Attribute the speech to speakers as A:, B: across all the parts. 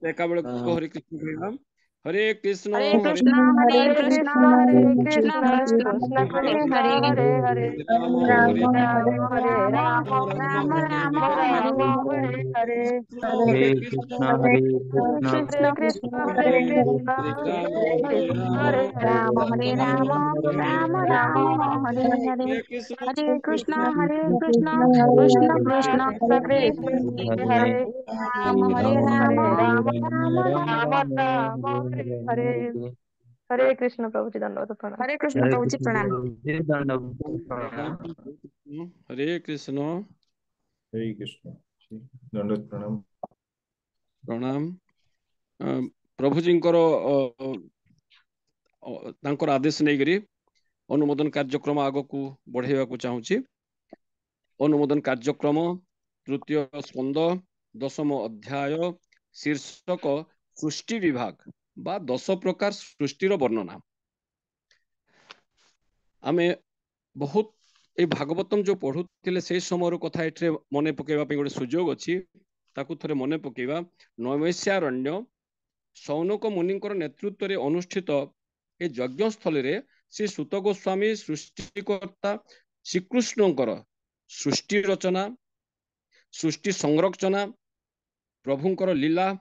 A: एका बेले को हरे कृष्ण कहना हरे कृष्ण
B: हरे
A: हरे
B: कृष्णा हरे
C: हरे
B: कृष्णा
C: कृष्ण
B: कृष्ण
C: कृष्ण
B: कृष्ण
C: कृष्ण
B: हरे हरे
C: हरे
A: राम
C: राम
A: हरे
C: हरे
B: हरे
C: राम
B: राम राम
C: राम
B: हरे
C: राम
B: हरे
C: हरे हरे
A: हरे
D: हरे
A: कृष्ण
D: कृष्णा
C: हरे
D: हरे
C: कृष्ण
D: कृष्णा
B: हरे
C: कृष्ण
B: कृष्ण
C: कृष्ण
B: हरे
C: हरे हरे
B: कृष्ण
C: हरे
B: कृष्ण
C: कृष्ण
B: हरे
C: हरे
B: राम हरे राम राम
C: राम
B: राम हरे
C: हरे
B: हरे हरे कृष्ण
C: कृष्ण
B: कृष्ण
C: कृष्ण हरे
B: कृष्ण
C: हरे
B: कृष्ण
C: हरे
B: हरे
C: हरे
B: हरे
C: हरे
B: राम हरे राम
C: राम
B: राम राम
C: राम राम हरे हरे कृष्ण प्रभु जी दंडवत प्रणाम।
B: हरे कृष्ण
D: हरे
B: प्रभु जी
D: कृष्ण
B: प्रणाम।
D: प्रभु जी दंडवत प्रणाम।
A: हरे कृष्ण
E: दंडवत प्रणाम।
A: प्रणाम प्रभुजींकर तांकर आदेश नहीं करी अनुमोदन कार्यक्रम आग को बढ़ावा को चाहूँगी। अनुमोदन कार्यक्रम तृतीय स्कंद 10म अध्याय शीर्षक सृष्टि विभाग बा 10 प्रकार सृष्टिर वर्णना। आमे बहुत ए भागवतम जो पढ़ुथिले से समय कथा एठरे मने पकेबा पे गोटे सुजोग अछि ताकू थरे मने पकेबा। नैमिषारण्य सौनक मुनिंकर नेतृत्व रे अनुष्ठित ए यज्ञ स्थल रे श्री सुत गोस्वामी सृष्टिकर्ता श्रीकृष्णकर सृष्टि रचना सृष्टि संरचना प्रभुंकर लीला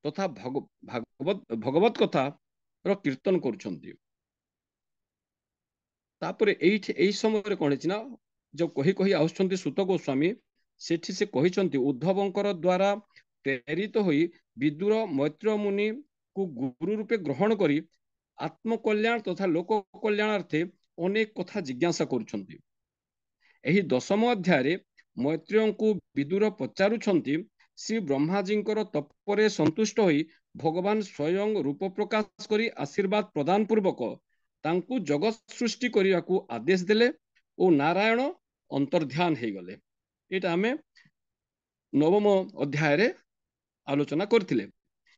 A: तथा भगवत कथा रो कीर्तन करुछंती। तापरे एई समय कोन अछि ना जो कही कही आउछंती सुत गोस्वामी सेठी से कहिछंती उद्धवंकर द्वारा प्रेरित होई विदुर मैत्र मुनि को गुरु रूपे ग्रहण करी आत्मकल्याण तथा लोक कल्याणार्थे अनेक कथा जिज्ञासा करुछंती। एही 10म अध्याय मैत्रेय को विदुर पचारुछंती श्री ब्रह्माजींकर तपरे संतुष्ट होई भगवान स्वयं रूप प्रकाश करी आशीर्वाद प्रदान पूर्वक तांकु जगत सृष्टि करिया को आदेश देले और नारायण अंतर्ध्यान हे गले। एटा हमें 9म अध्याय रे आलोचना करथिले।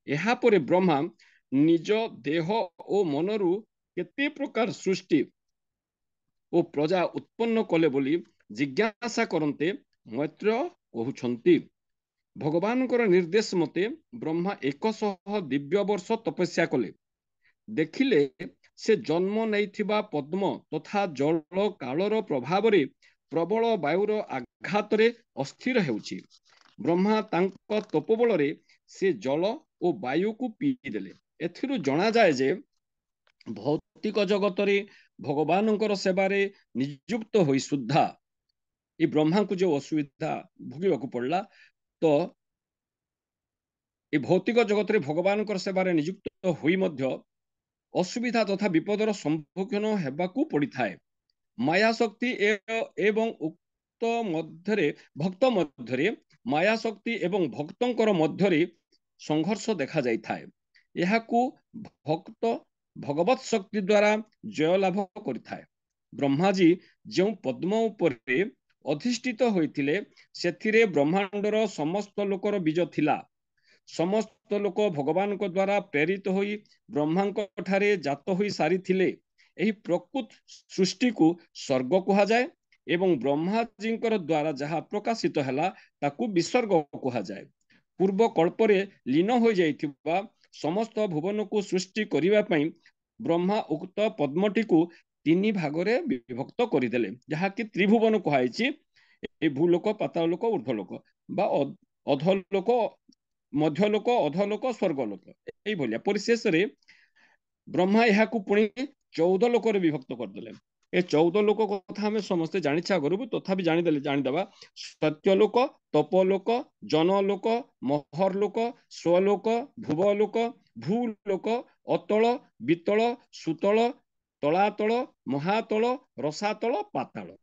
A: एहा परे ब्रह्मा निज देह और मनरु केते प्रकार सृष्टि और प्रजा उत्पन्न कले बोली जिज्ञासा करन्ते मैत्र कहउछंती। भगवानकर निर्देश मते ब्रह्मा 100 दिव्य वर्ष तपस्या कले। देखिले से जन्म नैथिबा पद्म तथा जल कालर प्रभाव रे प्रबल वायुर आघात रे अस्थिर हेउछि। ब्रह्मा तांक तपोबल रे से जल और वायु को पी देले। एथिरु जणा जाय जे भौतिक जगत रे भगवानकर सेवारे नियुक्त होई सुद्धा ये ब्रह्मा को जो असुविधा भोगिबा को पड़ला तो ये भौतिक जगत रे भगवानकर सेवारे नियुक्त होई मध्य असुविधा तथा विपदर सम्मुखीन हेबाकू पड़िथाए। माया शक्ति एवं उक्त मध्यरे भक्त मध्यरे माया शक्ति एवं भक्तंकर मध्यरे संघर्ष देखा जाइथाए। यहाकू भक्त भगवत शक्ति द्वारा जय लाभ करिथाए। ब्रह्माजी जो पद्म उपरे अधिष्ठित होइथिले सेथिरे ब्रह्मांडर समस्त लोकर बीज थिला। समस्त लोक भगवान को द्वारा प्रेरित होई ब्रह्मा ठारे जात होई सारी थिले। एही प्रकृत सृष्टि को स्वर्ग कहा जाए एवं ब्रह्माजी द्वारा जहाँ प्रकाशित हैला ताकू विसर्ग कहा जाए। पूर्व कल्परे लीन हो जाइथिबा समस्त भुवन को सृष्टि करिवा पई ब्रह्मा उक्त पद्मटी को 3 भागरे विभक्त करिदेले जहाँ कि त्रिभुवन कहाइछि। ए भूलोक पाताल लोक ऊर्ध्वलोक बा अधोलोक मध्यलोक अधोलोक स्वर्गलोक एई भलिया परिशेष रे ब्रह्मा यहाँ को पुणी 14 लोक विभक्त करदेले। ए 14 लोक कथा हमें समस्ते जानिछा करू तथापि जानिदेले जानिदेबा। सत्यलोक तपोलोक जनलोक महरलोक स्वलोक भुवलोक भूलोक अतल वितल सुतल तलातल महातल रसातल पाताल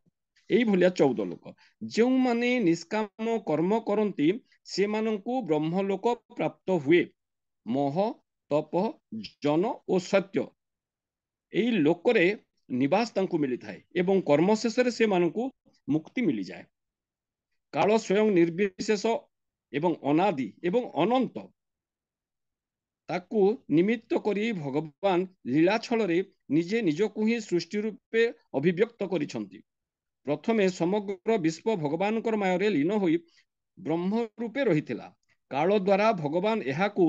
A: एई भलिया 14 लोक। जो माने निष्काम कर्म करती से मानंकु ब्रह्मलोक प्राप्त हुए। मोह तप जन और सत्य एई लोकरे निवास तांकु मिली थाए एवं कर्म शेष से मानंकु मुक्ति मिली जाए। काल स्वयं निर्विशेष एवं अनादि एवं अनंत ताकू निमित्त करी भगवान लीला छल रे निजे निजकु ही सृष्टि रूपे अभिव्यक्त करिसंती। प्रथमे समग्र विश्व भगवानकर माया रे लीन होई ବ୍ରହ୍ମ ରୂପେ ରହିଥିଲା। କାଳ ଦ୍ୱାରା ଭଗବାନ ଏହାକୁ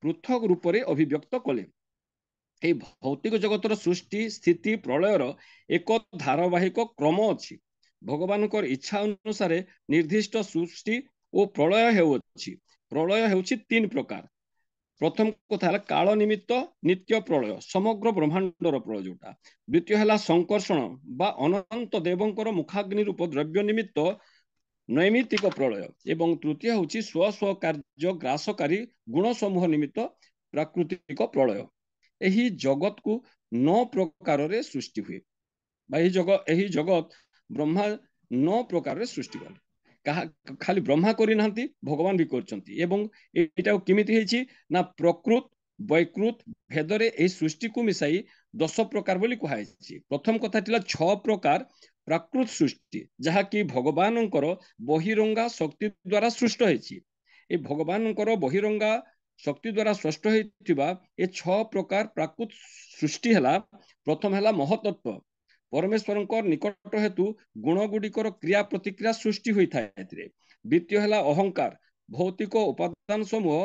A: ପୃଥକ ରୂପରେ ଅଭିବ୍ୟକ୍ତ କଲେ। ଏହି ଭୌତିକ ଜଗତର ସୃଷ୍ଟି ସ୍ଥିତି ପ୍ରଳୟର ଏକ ଧାରାବାହିକ କ୍ରମ ଅଛି। ଭଗବାନଙ୍କର ଇଚ୍ଛା ଅନୁସାରେ ନିର୍ଦ୍ଦିଷ୍ଟ ସୃଷ୍ଟି ଓ ପ୍ରଳୟ ହେଉଅଛି। ପ୍ରଳୟ ହେଉଛି ତିନି ପ୍ରକାର। ପ୍ରଥମ କଥା ହେଲା କାଳ ନିମିତ୍ତ ନିତ୍ୟ ପ୍ରଳୟ, ସମଗ୍ର ବ୍ରହ୍ମାଣ୍ଡର ପ୍ରଳୟ ଯୋଉଟା। ଦ୍ୱିତୀୟ ହେଲା ସଂକର୍ଷଣ ବା ଅନନ୍ତ ଦେବଙ୍କର ମୁଖାଗ୍ନି ରୂପ ଦ୍ରବ୍ୟ ନିମିତ୍ତ ନୈମିତିକ ପ୍ରଳୟ, ଏବଂ ତୃତୀୟ ହେଉଛି ସ୍ୱ ସ୍ୱ କାର୍ଯ୍ୟ ଗ୍ରାସକାରୀ ଗୁଣ ସମୂହ ନିମିତ୍ତ ପ୍ରାକୃତିକ ପ୍ରଳୟ। ଏହି ଜଗତକୁ 9 ପ୍ରକାରରେ ସୃଷ୍ଟି ହୁଏ, ବା ଏହି ଜଗତ ବ୍ରହ୍ମା 9 ପ୍ରକାରରେ ସୃଷ୍ଟି କଲେ। ଖାଲି ବ୍ରହ୍ମା କରିନାହାନ୍ତି, ଭଗବାନ ବି କରିଛନ୍ତି। ଏବଂ ଏଇଟାକୁ କେମିତି ହେଇଛି ନା ପ୍ରକୃତ ବୈକୃତ ଭେଦରେ ଏହି ସୃଷ୍ଟିକୁ ମିଶାଇ 10 ପ୍ରକାର ବୋଲି କୁହାଯାଇଛି। ପ୍ରଥମ କଥା ଥିଲା 6 ପ୍ରକାର ପ୍ରାକୃତ ସୃଷ୍ଟି, ଯାହାକି ଭଗବାନଙ୍କର ବହିରଙ୍ଗା ଶକ୍ତି ଦ୍ୱାରା ସୃଷ୍ଟ ହେଇଛି। ଏ ଭଗବାନଙ୍କର ବହିରଙ୍ଗା ଶକ୍ତି ଦ୍ୱାରା ସୃଷ୍ଟ ହେଇଥିବା ଏ 6 ପ୍ରକାର ପ୍ରାକୃତ ସୃଷ୍ଟି ହେଲା। ପ୍ରଥମ ହେଲା ମହତତ୍ଵ, ପରମେଶ୍ୱରଙ୍କ ନିକଟ ହେତୁ ଗୁଣ ଗୁଡ଼ିକର କ୍ରିୟା ପ୍ରତିକ୍ରିୟା ସୃଷ୍ଟି ହୋଇଥାଏ ଏଥିରେ। ଦ୍ୱିତୀୟ ହେଲା ଅହଙ୍କାର, ଭୌତିକ ଉପାଦାନ ସମୂହ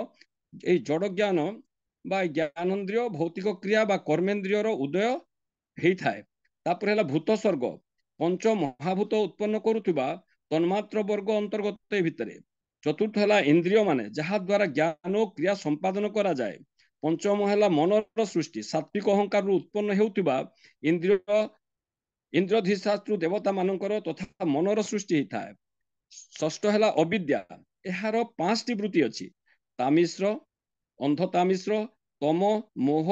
A: এই ଜଡ଼ ଜ୍ଞାନ ବା ଜ୍ଞାନେନ୍ଦ୍ରିୟ ଭୌତିକ କ୍ରିୟା ବା କର୍ମେନ୍ଦ୍ରିୟର ଉଦୟ ହେଇଥାଏ। ତାପରେ ହେଲା ଭୂତ ସ୍ୱର୍ଗ, ପଞ୍ଚ ମହାଭୂତ ଉତ୍ପନ୍ନ କରୁଥିବା ତନ୍ମାତ୍ର ବର୍ଗ ଅନ୍ତର୍ଗତ ଏ ଭିତରେ। ଚତୁର୍ଥ ହେଲା ଇନ୍ଦ୍ରିୟ ମାନେ, ଯାହା ଦ୍ୱାରା ଜ୍ଞାନ ଓ କ୍ରିୟା ସମ୍ପାଦନ କରାଯାଏ। ପଞ୍ଚମ ହେଲା ମନର ସୃଷ୍ଟି, ସାତ୍ବିକ ଅହଙ୍କାରରୁ ଉତ୍ପନ୍ନ ହେଉଥିବା ଇନ୍ଦ୍ରଧିଶାସ୍ତ୍ର ଦେବତା ମାନଙ୍କର ତଥା ମନର ସୃଷ୍ଟି ହେଇଥାଏ। ଷଷ୍ଠ ହେଲା ଅବିଦ୍ୟା, ଏହାର 5ଟି ବୃତ୍ତି ଅଛି। ତାମିଶ୍ର, ଅନ୍ଧତାମିଶ୍ର, ତମ, ମୋହ,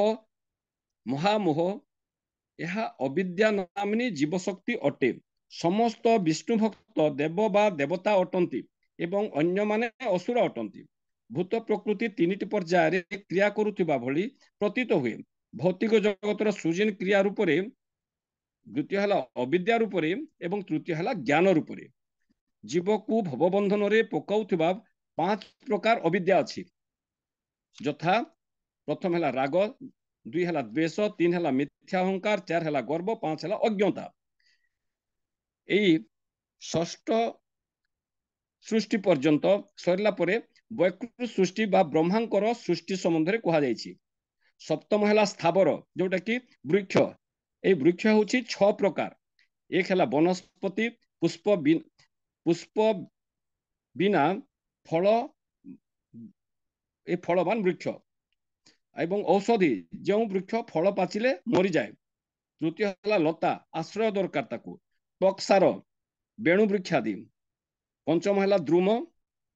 A: ମହାମୋହ। ଏହା ଅବିଦ୍ୟା ନାମିନୀ ଜୀବଶକ୍ତି ଅଟେ। ସମସ୍ତ ବିଷ୍ଣୁ ଭକ୍ତ ଦେବ ବା ଦେବତା ଅଟନ୍ତି ଏବଂ ଅନ୍ୟମାନେ ଅସୁର ଅଟନ୍ତି। ଭୂତ ପ୍ରକୃତି 3ଟି ପର୍ଯ୍ୟାୟରେ କ୍ରିୟା କରୁଥିବା ଭଳି ପ୍ରତୀତ ହୁଏ। ଭୌତିକ ଜଗତର ସୃଜନ କ୍ରିୟା ରୂପରେ, ଦ୍ୱିତୀୟ ହେଲା ଅବିଦ୍ୟା ରୂପରେ ଏବଂ ତୃତୀୟ ହେଲା ଜ୍ଞାନ ରୂପରେ। ଜୀବକୁ ଭବବନ୍ଧନରେ ପକାଉଥିବା 5 ପ୍ରକାର ଅବିଦ୍ୟା ଅଛି, ଯଥା ପ୍ରଥମ ହେଲା ରାଗ, 2 ହେଲା ଦ୍ୱେଷ, 3 ହେଲା ମିଥ୍ୟା ଅହଙ୍କାର, 4 ହେଲା ଗର୍ବ, 5 ହେଲା ଅଜ୍ଞତା। ଏହି ଷଷ୍ଠ ସୃଷ୍ଟି ପର୍ଯ୍ୟନ୍ତ ସରିଲା ପରେ ବୈକୃତ ସୃଷ୍ଟି ବା ବ୍ରହ୍ମାଙ୍କର ସୃଷ୍ଟି ସମ୍ବନ୍ଧରେ କୁହାଯାଇଛି। ସପ୍ତମ ହେଲା ସ୍ଥାବର, ଯୋଉଟା କି ବୃକ୍ଷ। এই ବୃକ୍ଷ ହେଉଛି 6 ପ୍ରକାର। ଏକ ହେଲା ବନସ୍ପତି, ପୁଷ୍ପ ବିନା ଫଳ, ଏ ଫଳବାନ ବୃକ୍ଷ, ଏବଂ ଔଷଧି, ଯେଉଁ ବୃକ୍ଷ ଫଳ ପାଚିଲେ ମରିଯାଏ। ତୃତୀୟ ହେଲା ଲତା, ଆଶ୍ରୟ ଦରକାର ତାକୁ, ତକ୍ସାର, ବେଣୁ ବୃକ୍ଷାଦି। ପଞ୍ଚମ ହେଲା ଦ୍ରୁମ,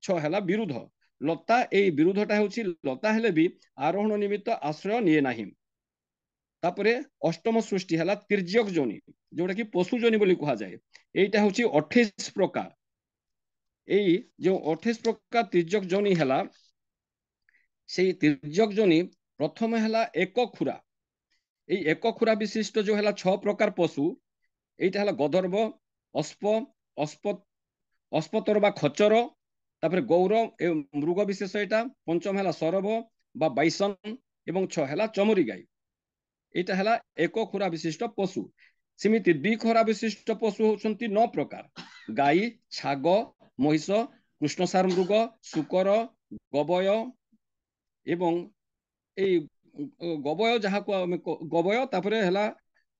A: 6 ହେଲା ବିରୁଦ୍ଧ। ଲତା, এই ବିରୁଦ୍ଧଟା ହେଉଛି ଲତା ହେଲେ ବି ଆରୋହଣ ନିମିତ୍ତ ଆଶ୍ରୟ ନିଏ ନାହିଁ। ତାପରେ ଅଷ୍ଟମ ସୃଷ୍ଟି ହେଲା ତିର୍ଯ୍ୟକ ଯୋନି, ଯୋଉଟା କି ପଶୁ ଯୋନି ବୋଲି କୁହାଯାଏ। এইটা ହେଉଛି 28 ପ୍ରକାର। এই ଯେଉଁ 28 ପ୍ରକାର ତିର୍ଯ୍ୟକ ଯୋନି ହେଲା, সেই ତିର୍ଯ୍ୟକ ଯୋନି ପ୍ରଥମେ ହେଲା ଏକ ଖୁରା। এই ଏକ ଖୁରା ବିଶିଷ୍ଟ ଯୋଉ ହେଲା 6 ପ୍ରକାର ପଶୁ, এইଟା ହେଲା ଗଧର୍ବ, ଅସ୍ପତର ବା ଖଚର, ତାପରେ ଗୌର ମୃଗ ବିଶେଷ ଏଇଟା। ପଞ୍ଚମ ହେଲା ସରବ ବା ବାଇସନ, ଏବଂ 6 ହେଲା ଚମରି ଗାଈ। এইটা ହେଲା ଏକ ଖୁରା ବିଶିଷ୍ଟ ପଶୁ। ସେମିତି ଦ୍ୱିଖରା ବିଶିଷ୍ଟ ପଶୁ ହେଉଛନ୍ତି 9 ପ୍ରକାର। ଗାଈ, ଛାଗ, ମହିଷ, କୃଷ୍ଣସାର ମୃଗ, ଶୂକର, ଗବୟ, ଏବଂ এই ଗବୟ ଯାହାକୁ ଆମେ ଗବୟ, ତାପରେ ହେଲା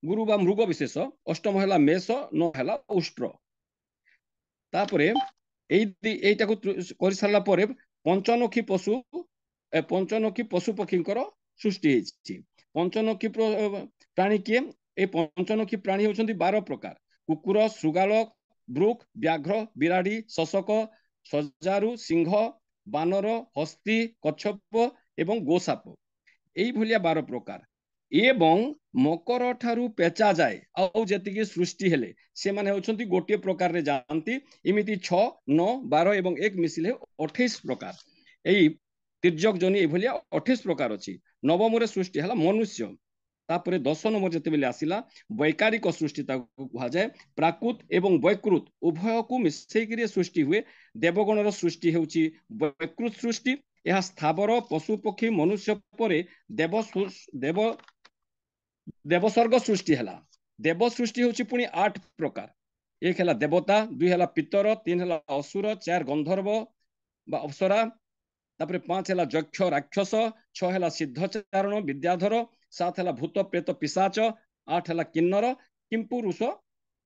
A: ଗୁରୁ ବା ମୃଗ ବିଶେଷ। ଅଷ୍ଟମ ହେଲା ମେଷ, 9 ହେଲା ଉଷ୍ଟ୍ର। ତାପରେ এইଟାକୁ କରିସାରିଲା ପରେ ପଞ୍ଚନଖୀ ପଶୁ ପକ୍ଷୀଙ୍କର ସୃଷ୍ଟି ହେଇଛି। ପଞ୍ଚନଖୀ ପ୍ରାଣୀ କିଏ? এই ପଞ୍ଚନଖୀ ପ୍ରାଣୀ ହେଉଛନ୍ତି 12 ପ୍ରକାର। କୁକୁର, ଶୃଗାଳ, ବୃକ୍, ବ୍ୟାଘ୍ର, ବିରାଡ଼ି, ଶଶକ, ସଜାରୁ, ସିଂହ, ବାନର, ହସ୍ତୀ, କଚ୍ଛପ ଏବଂ ଗୋସାପ। এইଭଳିଆ 12 ପ୍ରକାର। ଏବଂ ମକର ଠାରୁ ପେଚା ଯାଏ ଆଉ ଯେତିକି ସୃଷ୍ଟି ହେଲେ ସେମାନେ ହେଉଛନ୍ତି ଗୋଟିଏ ପ୍ରକାରରେ ଯାଆନ୍ତି। ଏମିତି 6, 9, 12 ଏବଂ 1 ମିଶିଲେ 28 ପ୍ରକାର। এই ତିର୍ଯ୍ୟକ ଯୋନି ଏଇଭଳିଆ 28 ପ୍ରକାର ଅଛି। ନବମରେ ସୃଷ୍ଟି ହେଲା ମନୁଷ୍ୟ। ତାପରେ 10 ନମ୍ବର ଯେତେବେଳେ ଆସିଲା, ବୈକାରିକ ସୃଷ୍ଟି ତାକୁ କୁହାଯାଏ। ପ୍ରାକୃତ ଏବଂ ବୈକୃତ ଉଭୟକୁ ମିଶେଇକିରି ସୃଷ୍ଟି ହୁଏ। ଦେବଗଣର ସୃଷ୍ଟି ହେଉଛି ବୈକୃତ ସୃଷ୍ଟି। ଏହା ସ୍ଥାବର, ପଶୁ ପକ୍ଷୀ, ମନୁଷ୍ୟ ପରେ ଦେବସ୍ୱର୍ଗ ସୃଷ୍ଟି ହେଲା। ଦେବ ସୃଷ୍ଟି ହେଉଛି ପୁଣି 8 ପ୍ରକାର। 1 ହେଲା ଦେବତା, 2 ହେଲା ପିତର, 3 ହେଲା ଅସୁର, 4 ଗନ୍ଧର୍ବ, बा अप्सरा तापर 5 है यक्ष राक्षस 6 है सिद्धचारण विद्याधर 7 है भूत प्रेत पिशाच 8 है किन्नर किंपुरुष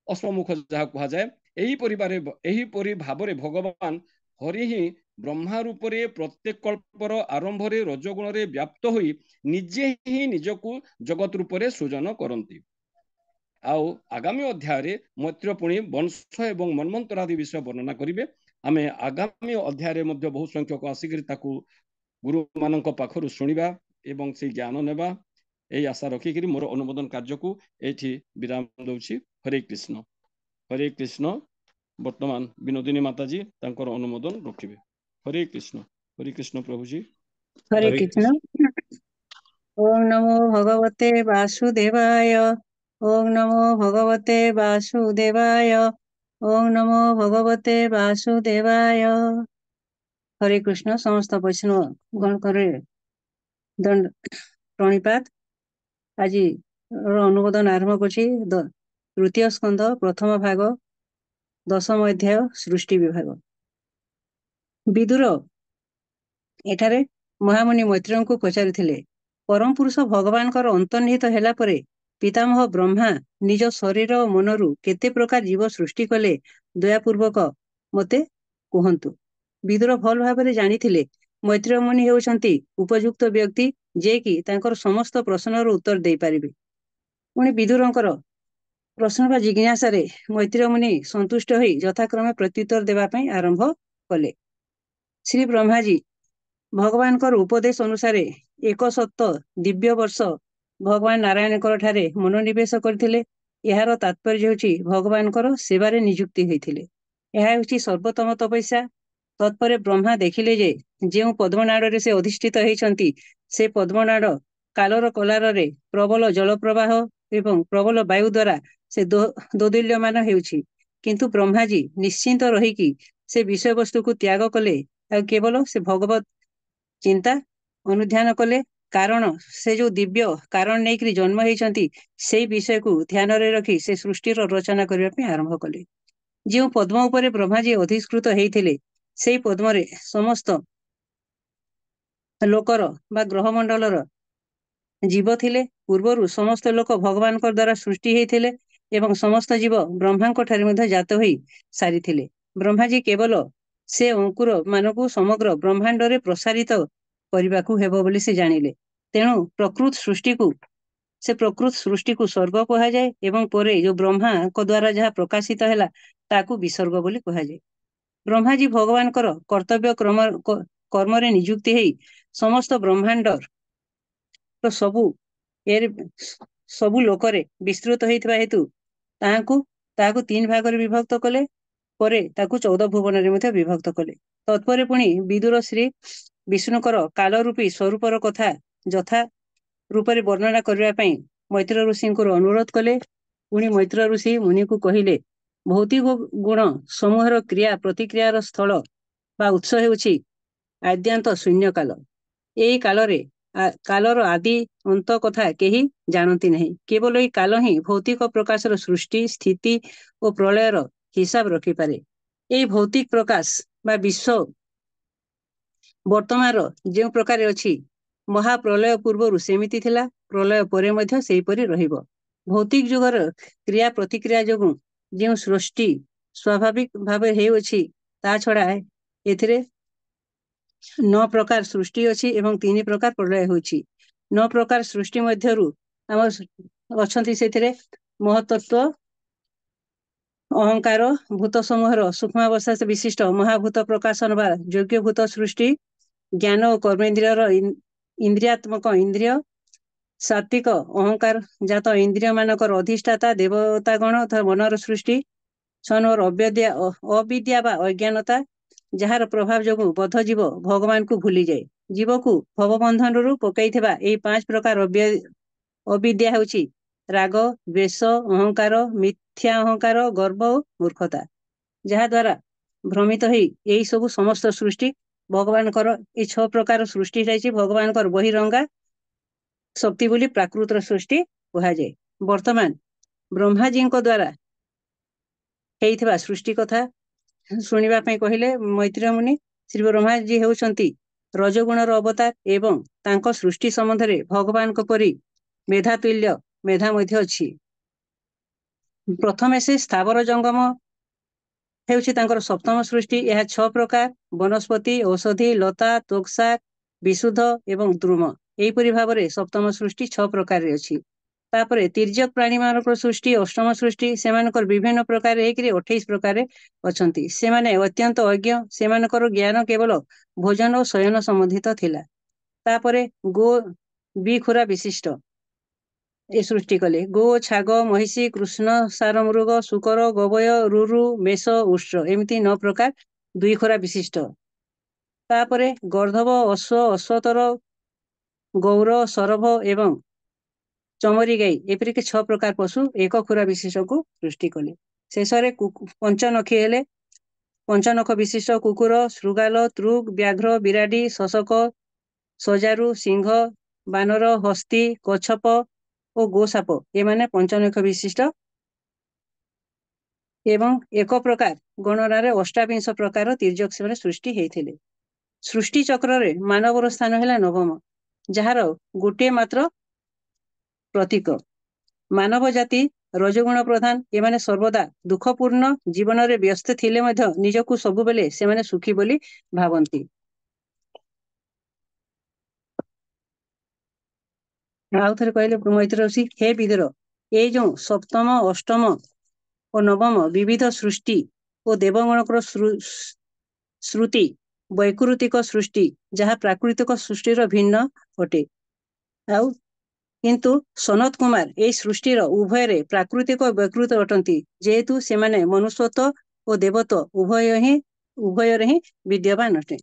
A: अश्वमुख जहाँ कह जाए एहीपरि भाव भगवान हरि ही ब्रह्मा रूप रे प्रत्येक कल्पर आरंभ रे रजगुण रे व्याप्त होई निजे ही निजकु जगत रूप रे सृजन करती। आउ आगामी अध्याय रे मैत्र पुणी वंश एवं मन्वंतर आदि विषय वर्णना करिवे। आमे आगामी अध्याय रे मध्य बहु संख्यक आसिक ताकू गुरु मानक पाखरु सुनिबा एवं से ज्ञान नेबा एई आशा रखिकरी मोर अनुमोदन कार्य को एठी विराम दउछि। हरे कृष्ण हरे कृष्ण। वर्तमान विनोदिनी माताजी तांकर अनुमोदन रखिबे। हरे कृष्ण प्रभु जी।
E: हरे
D: हरे
E: कृष्ण। ओम नमो भगवते वासुदेवाय। ओम नमो भगवते वासुदेवाय। ओम नमो भगवते वासुदेवाय। हरे कृष्ण। समस्त वैष्णव गण करे दंड प्रणिपात। आज अनुमोदन आरंभ करछि तृतीय स्कंद प्रथम भाग 10ମ अध्याय सृष्टि विभाग। विदुर एठारे महामुनि मैत्रेयଙ୍କୁ पचारिथिले परम पुरुष भगवानଙ୍କର अंतर्निहित ହେଲା ପରେ पितामह ब्रह्मा निज शरीर और मनरु केते प्रकार जीव सृष्टि कले दयापूर्वक मते कुहंतु। विदुर भल भाବରେ ଜାଣିଥିଲେ मैत्रेय मुनि ହେଉଛନ୍ତି ଉପଯୁକ୍ତ ବ୍ୟକ୍ତି ଯେ କି ତାଙ୍କର ସମସ୍ତ ପ୍ରଶ୍ନର ଉତ୍ତର ଦେଇପାରିବେ। ପୁଣି ବିଦୁରଙ୍କର ପ୍ରଶ୍ନ ବା ଜିଜ୍ଞାସାରେ मैत्रेय मुनि ସନ୍ତୁଷ୍ଟ ହୋଇ ଯଥାକ୍ରମେ ପ୍ରତ୍ୟୁତ୍ତର ଦେବା ପାଇଁ ଆରମ୍ଭ କଲେ। ଶ୍ରୀ ବ୍ରହ୍ମାଜୀ ଭଗବାନଙ୍କର ଉପଦେଶ ଅନୁସାରେ 107 ଦିବ୍ୟ ବର୍ଷ ଭଗବାନ ନାରାୟଣଙ୍କର ଠାରେ ମନୋନିବେଶ କରିଥିଲେ। ଏହାର ତାତ୍ପର୍ଯ୍ୟ ହେଉଛି ଭଗବାନଙ୍କର ସେବାରେ ନିଯୁକ୍ତି ହୋଇଥିଲେ। ଏହା ହେଉଛି ସର୍ବୋତ୍ତମ ତପସ୍ୟା। ତତ୍ପରେ ବ୍ରହ୍ମା ଦେଖିଲେ ଯେ ଯେଉଁ ପଦ୍ମନାଡ଼ରେ ସେ ଅଧିଷ୍ଠିତ ହୋଇଛନ୍ତି ସେ ପଦ୍ମନାଡ଼ କାଲର କଲାରରେ ପ୍ରବଳ ଜଳ ପ୍ରବାହ ଏବଂ ପ୍ରବଳ ବାୟୁ ଦ୍ୱାରା ସେ ଦୋଦୁଲ୍ୟମାନ ହେଉଛି। କିନ୍ତୁ ବ୍ରହ୍ମାଜୀ ନିଶ୍ଚିନ୍ତ ରହିକି ସେ ବିଷୟବସ୍ତୁକୁ ତ୍ୟାଗ କଲେ ଆଉ କେବଳ ସେ ଭଗବତ ଚିନ୍ତା ଅନୁଧ୍ୟାନ କଲେ। କାରଣ ସେ ଯୋଉ ଦିବ୍ୟ କାରଣ ନେଇକରି ଜନ୍ମ ହେଇଛନ୍ତି ସେଇ ବିଷୟକୁ ଧ୍ୟାନରେ ରଖି ସେ ସୃଷ୍ଟିର ରଚନା କରିବା ପାଇଁ ଆରମ୍ଭ କଲେ। ଯେଉଁ ପଦ୍ମ ଉପରେ ବ୍ରହ୍ମାଜୀ ଅଧିଷ୍କୃତ ହେଇଥିଲେ ସେଇ ପଦ୍ମରେ ସମସ୍ତ ଲୋକର ବା ଗ୍ରହମଣ୍ଡଳର ଜୀବ ଥିଲେ। ପୂର୍ବରୁ ସମସ୍ତ ଲୋକ ଭଗବାନଙ୍କ ଦ୍ୱାରା ସୃଷ୍ଟି ହେଇଥିଲେ ଏବଂ ସମସ୍ତ ଜୀବ ବ୍ରହ୍ମାଙ୍କ ଠାରେ ମଧ୍ୟ ଜାତ ହୋଇ ସାରିଥିଲେ। ବ୍ରହ୍ମାଜୀ କେବଳ ସେ ଅଙ୍କୁର ମାନଙ୍କୁ ସମଗ୍ର ବ୍ରହ୍ମାଣ୍ଡରେ ପ୍ରସାରିତ କରିବାକୁ ହେବ ବୋଲି ସେ ଜାଣିଲେ। ତେଣୁ ପ୍ରକୃତ ସୃଷ୍ଟିକୁ ସ୍ୱର୍ଗ କୁହାଯାଏ ଏବଂ ପରେ ଯୋଉ ବ୍ରହ୍ମାଙ୍କ ଦ୍ୱାରା ଯାହା ପ୍ରକାଶିତ ହେଲା ତାକୁ ବିସର୍ଗ ବୋଲି କୁହାଯାଏ। ବ୍ରହ୍ମାଜୀ ଭଗବାନଙ୍କର କର୍ତ୍ତବ୍ୟ କର୍ମରେ ନିଯୁକ୍ତି ହେଇ ସମସ୍ତ ବ୍ରହ୍ମାଣ୍ଡର ସବୁ ଲୋକରେ ବିସ୍ତୃତ ହେଇଥିବା ହେତୁ ତାହାକୁ 3 ଭାଗରେ ବିଭକ୍ତ କଲେ। ପରେ ତାକୁ 14 ଭୁବନରେ ମଧ୍ୟ ବିଭକ୍ତ କଲେ। ତତ୍ପରେ ପୁଣି ବିଦୁର ଶ୍ରୀ ବିଷ୍ଣୁଙ୍କର କାଳ ରୂପୀ ସ୍ୱରୂପର କଥା ଯଥା ରୂପରେ ବର୍ଣ୍ଣନା କରିବା ପାଇଁ मैत्रेय ऋषिଙ୍କୁ ଅନୁରୋଧ କଲେ। ପୁଣି मैत्रेय ऋषि ମୁନିକୁ କହିଲେ ଭୌତିକ ଗୁଣ ସମୂହର କ୍ରିୟା ପ୍ରତିକ୍ରିୟାର ସ୍ଥଳ ବା ଉତ୍ସ ହେଉଛି ଆଦ୍ୟାନ୍ତ ଶୂନ୍ୟ କାଳ। ଏହି କାଳର ଆଦି ଅନ୍ତ କଥା କେହି ଜାଣନ୍ତି ନାହିଁ। କେବଳ ଏହି କାଳ ହିଁ ଭୌତିକ ପ୍ରକାଶର ସୃଷ୍ଟି ସ୍ଥିତି ଓ ପ୍ରଳୟର ହିସାବ ରଖିପାରେ। ଏହି ଭୌତିକ ପ୍ରକାଶ ବା ବିଶ୍ୱ ବର୍ତ୍ତମାନର ଯେଉଁ ପ୍ରକାର ଅଛି ମହାପ୍ରଳୟ ପୂର୍ବରୁ ସେମିତି ଥିଲା, ପ୍ରଳୟ ପରେ ମଧ୍ୟ ସେହିପରି ରହିବ। ଭୌତିକ ଯୁଗର କ୍ରିୟା ପ୍ରତିକ୍ରିୟା ଯୋଗୁଁ ଯେଉଁ ସୃଷ୍ଟି ସ୍ୱାଭାବିକ ଭାବେ ହେଉଅଛି ତା ଛଡ଼ା ଏଥିରେ 9 ପ୍ରକାର ସୃଷ୍ଟି ଅଛି ଏବଂ 3 ପ୍ରକାର ପ୍ରଳୟ ହେଉଛି। 9 ପ୍ରକାର ସୃଷ୍ଟି ମଧ୍ୟରୁ ଆମର ଅଛନ୍ତି ସେଥିରେ ମହତ୍ତତ୍ଵ ଅହଙ୍କାର ଭୂତ ସମୂହର ସୂକ୍ଷ୍ମାବସ୍ଥା ବିଶିଷ୍ଟ ମହାଭୂତ ପ୍ରକାଶନ ବା ଯୋଗ୍ୟ ଭୂତ ସୃଷ୍ଟି ଜ୍ଞାନ ଓ କର୍ମେନ୍ଦ୍ରିୟର ଇନ୍ଦ୍ରିୟାତ୍ମକ ଇନ୍ଦ୍ରିୟ ସାତ୍ବିକ ଅହଙ୍କାର ଜାତ ଇନ୍ଦ୍ରିୟ ମାନଙ୍କର ଅଧିଷ୍ଠାତା ଦେବତାଗଣ ତଥା ମନର ସୃଷ୍ଟି ସନର ଅବିଦ୍ୟା ବା ଅଜ୍ଞାନତା ଯାହାର ପ୍ରଭାବ ଯୋଗୁଁ ବଦ୍ଧ ଜୀବ ଭଗବାନଙ୍କୁ ଭୁଲିଯାଏ। ଜୀବକୁ ଭବବନ୍ଧନରୁ ପକାଇଥିବା ଏହି 5 ପ୍ରକାର ଅବିଦ୍ୟା ହେଉଛି ରାଗ ଦ୍ୱେଷ ଅହଙ୍କାର ମିଥ୍ୟା ଅହଙ୍କାର ଗର୍ବ ଓ ମୂର୍ଖତା, ଯାହା ଦ୍ୱାରା ଭ୍ରମିତ ହେଇ ଏହି ସବୁ ସମସ୍ତ ସୃଷ୍ଟି ଭଗବାନଙ୍କର ଏହି 6 ପ୍ରକାର ସୃଷ୍ଟି ରହିଛି ଭଗବାନଙ୍କର ବହିରଙ୍ଗା ଶକ୍ତି ବୋଲି ପ୍ରାକୃତର ସୃଷ୍ଟି କୁହାଯାଏ। ବର୍ତ୍ତମାନ ବ୍ରହ୍ମାଜୀଙ୍କ ଦ୍ୱାରା ହେଇଥିବା ସୃଷ୍ଟି କଥା ଶୁଣିବା ପାଇଁ କହିଲେ मैत्रेय ମୁନି। ଶ୍ରୀ ବ୍ରହ୍ମାଜୀ ହେଉଛନ୍ତି ରଜଗୁଣର ଅବତାର ଏବଂ ତାଙ୍କ ସୃଷ୍ଟି ସମ୍ବନ୍ଧରେ ଭଗବାନଙ୍କ ପରି ମେଧାତୁଲ୍ୟ ମେଧା ମଧ୍ୟ ଅଛି। ପ୍ରଥମେ ସେ ସ୍ଥାବର ଜଙ୍ଗମ ହେଉଛି ତାଙ୍କର ସପ୍ତମ ସୃଷ୍ଟି। ଏହା 6 ପ୍ରକାର ବନସ୍ପତି, ଔଷଧି, ଲତା, ତୋକ୍ସା, ବିଶୁଦ୍ଧ ଏବଂ ଦ୍ରୁମ। ଏହିପରି ଭାବରେ ସପ୍ତମ ସୃଷ୍ଟି 6 ପ୍ରକାରରେ ଅଛି। ତାପରେ ତିର୍ଯ୍ୟକ ପ୍ରାଣୀମାନଙ୍କର ସୃଷ୍ଟି ଅଷ୍ଟମ ସୃଷ୍ଟି। ସେମାନଙ୍କର ବିଭିନ୍ନ ପ୍ରକାର ହେଇକରି 28 ପ୍ରକାରରେ ଅଛନ୍ତି। ସେମାନେ ଅତ୍ୟନ୍ତ ଅଜ୍ଞ। ସେମାନଙ୍କର ଜ୍ଞାନ କେବଳ ଭୋଜନ ଓ ଶୟନ ସମ୍ବନ୍ଧିତ ଥିଲା। ତାପରେ ଗୋ ବିଖୁରା ବିଶିଷ୍ଟ ଏ ସୃଷ୍ଟି କଲେ। ଗୋ, ଛାଗ, ମହିଷୀ, କୃଷ୍ଣ, ସାରମୃଗ, ଶୂକର, ଗବୟ, ରୁରୁ, ମେଷ, ଉଷ୍ଟ୍ର ଏମିତି 9 ପ୍ରକାର 2 ଖୋରା ବିଶିଷ୍ଟ। ତାପରେ ଗର୍ଦ୍ଧବ, ଅଶ୍ଵ, ଅଶ୍ଵତର, ଗୌର, ସରଭ ଏବଂ ଚମରି ଗାଈ ଏପରିକି 6 ପ୍ରକାର ପଶୁ 1 ଖୁରା ବିଶିଷ୍ଟକୁ ସୃଷ୍ଟି କଲେ। ଶେଷରେ ପଞ୍ଚନଖୀ ହେଲେ। ପଞ୍ଚନଖ ବିଶିଷ୍ଟ କୁକୁର, ଶୃଗାଲ, ତୃଗ, ବ୍ୟାଘ୍ର, ବିରାଡି, ଶଶକ, ସଜାରୁ, ସିଂହ, ବାନର, ହସ୍ତୀ, କଚ୍ଛପ ଓ ଗୋସାପ ଏମାନେ ପଞ୍ଚନଖ ବିଶିଷ୍ଟ ଏବଂ 1 ପ୍ରକାର ଗଣନାରେ 28 ପ୍ରକାର ତିର୍ଯ୍ୟକ ସେମାନେ ସୃଷ୍ଟି ହେଇଥିଲେ। ସୃଷ୍ଟି ଚକ୍ରରେ ମାନବର ସ୍ଥାନ ହେଲା ନବମ, ଯାହାର ଗୋଟିଏ ମାତ୍ର ପ୍ରତୀକ। ମାନବ ଜାତି ରଜଗୁଣ ପ୍ରଧାନ। ଏମାନେ ସର୍ବଦା ଦୁଃଖପୂର୍ଣ୍ଣ ଜୀବନରେ ବ୍ୟସ୍ତ ଥିଲେ ମଧ୍ୟ ନିଜକୁ ସବୁବେଳେ ସେମାନେ ସୁଖୀ ବୋଲି ଭାବନ୍ତି। ଆଉ ଥରେ କହିଲେ ମୈତ୍ର ଋଷି, ହେ ବିଦୁର, ଏଇ ଯୋଉ ସପ୍ତମ, ଅଷ୍ଟମ ଓ ନବମ ବିବିଧ ସୃଷ୍ଟି ଓ ଦେବଗଣଙ୍କର ଶ୍ରୁତି ବୈକୃତିକ ସୃଷ୍ଟି, ଯାହା ପ୍ରାକୃତିକ ସୃଷ୍ଟିର ଭିନ୍ନ ଅଟେ। ଆଉ କିନ୍ତୁ ସନତ କୁମାର ଏହି ସୃଷ୍ଟିର ଉଭୟରେ ପ୍ରାକୃତିକ ଓ ବୈକୃତ ଅଟନ୍ତି, ଯେହେତୁ ସେମାନେ ମନୁଷ୍ୟତ୍ୱ ଓ ଦେବତ୍ୱ ଉଭୟରେ ହିଁ ବିଦ୍ୟମାନ ଅଟେ।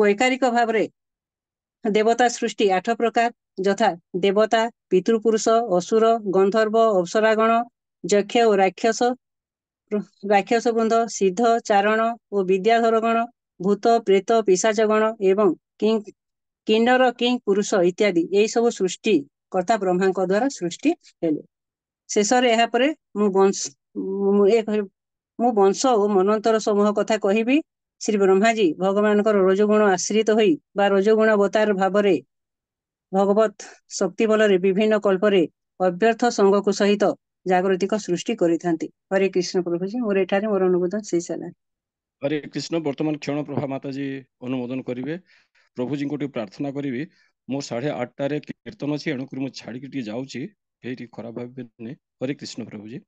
E: ବୈକାରିକ ଭାବରେ ଦେବତା ସୃଷ୍ଟି 8 ପ୍ରକାର, ଯଥା ଦେବତା, ପିତୃପୁରୁଷ, ଅସୁର, ଗନ୍ଧର୍ବ, ଅପ୍ସରାଗଣ, ଯକ୍ଷ ଓ ରାକ୍ଷସ ବୃନ୍ଦ, ସିଦ୍ଧ, ଚାରଣ ଓ ବିଦ୍ୟାଧରଗଣ, ଭୂତ, ପ୍ରେତ, ପିଶାଚଗଣ ଏବଂ କିନ୍ନର, କିଂ ପୁରୁଷ ଇତ୍ୟାଦି ଏହି ସବୁ ସୃଷ୍ଟି କର୍ତ୍ତା ବ୍ରହ୍ମାଙ୍କ ଦ୍ୱାରା ସୃଷ୍ଟି ହେଲେ। ଶେଷରେ ଏହାପରେ ମୁଁ ବଂଶ ଓ ମନ୍ୱନ୍ତର ସମୂହ କଥା କହିବି। ଶ୍ରୀ ବ୍ରହ୍ମାଜୀ ଭଗବାନଙ୍କର ରଜଗୁଣ ଆଶ୍ରିତ ହୋଇ ବା ରଜଗୁଣ ଅବତାର ଭାବରେ ଭଗବତ ଶକ୍ତି ବଳରେ ବିଭିନ୍ନ କଳ୍ପରେ ଅବ୍ୟର୍ଥ ସଙ୍ଗକୁ ସହିତ ଜାଗୃତିକ ସୃଷ୍ଟି କରିଥାନ୍ତି। ହରେ କୃଷ୍ଣ ପ୍ରଭୁଜୀ, ମୋର ଏଠାରେ ମୋର ଅନୁମୋଦନ ଶେଷ ହେଲା।
A: ହରେ କୃଷ୍ଣ। ବର୍ତ୍ତମାନ କ୍ଷଣ ପ୍ରଭା ମାତାଜୀ ଅନୁମୋଦନ କରିବେ। ପ୍ରଭୁଜୀଙ୍କୁ ଟିକେ ପ୍ରାର୍ଥନା କରିବି, ମୋ 8:30ରେ କୀର୍ତ୍ତନ ଅଛି, ଏଣୁକରି ମୁଁ ଛାଡ଼ିକି ଟିକେ ଯାଉଛି, ଏଇଠି ଖରାପ ଭାବିବେନି। ହରେ କୃଷ୍ଣ ପ୍ରଭୁଜୀ।